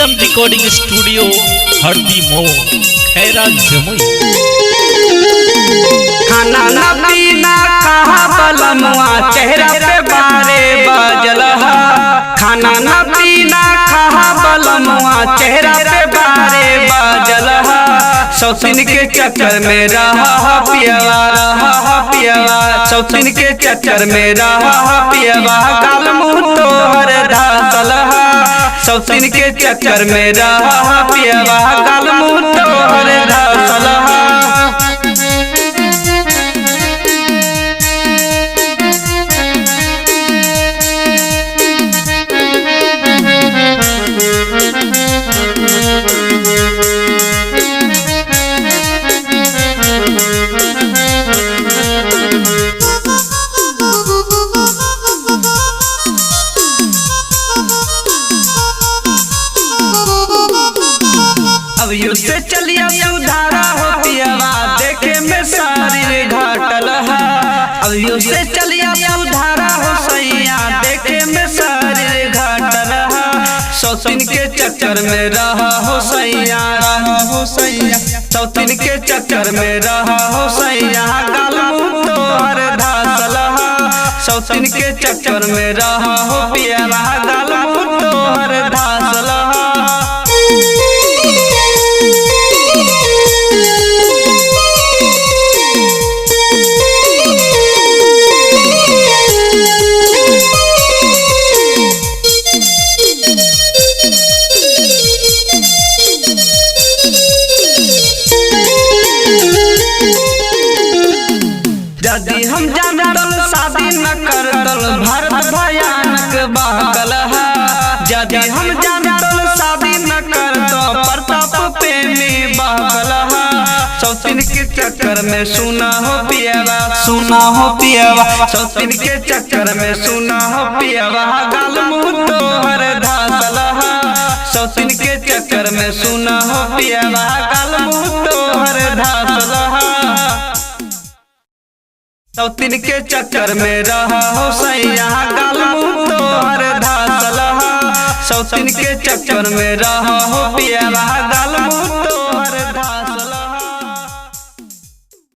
प्रीतम recording studio हरदी मो खैरा जमुई। खाना न पीना कहा बलमुआ चेहरा पे बारे बाजल हा। खाना न पीना कहा बलमुआ चेहरा पे बारे बाजल हा। सौतीन के चक्कर में रहा पियवा सौतीन के चक्कर में रहा पियवा गाल मुँह तोहर धासल हा। सौतीन के चक्कर में रहा पियवा गाल मुँह तोहर धासल हा। अब युद्ध चलिया सुधारा हो पियवा देखे में सारी घाटल है। अब युद्ध चलिया सुधारा हो सैया देखे में सारी घाटल है। सौतीन के चक्कर में रहा हो सैया सौतीन के चक्कर में रहा हो सैया गाल मुँह तोहर धासल है। सौतीन के चक्कर में रहा हो पियवा गाल मुँह तोहर धासल है। यदि हम जानल शादी न करतल भारत भयानक बहकल है। यदि हम जानल शादी न करतल प्रताप प्रेमी बहकल है। सौतीन के चक्कर में सुना हो पियवा सौतीन के चक्कर में सुना हो पियवा गाल मुँह तोहर धासल है। सौतीन के चक्कर में सुना हो पियवा गाल मुँह तोहर धासल है। सौतीन के चक्कर में रहा हो सैया गाल मुँह तोहर धासल हा। सौतीन के चक्कर में रहा हो पियवा गाल मुँह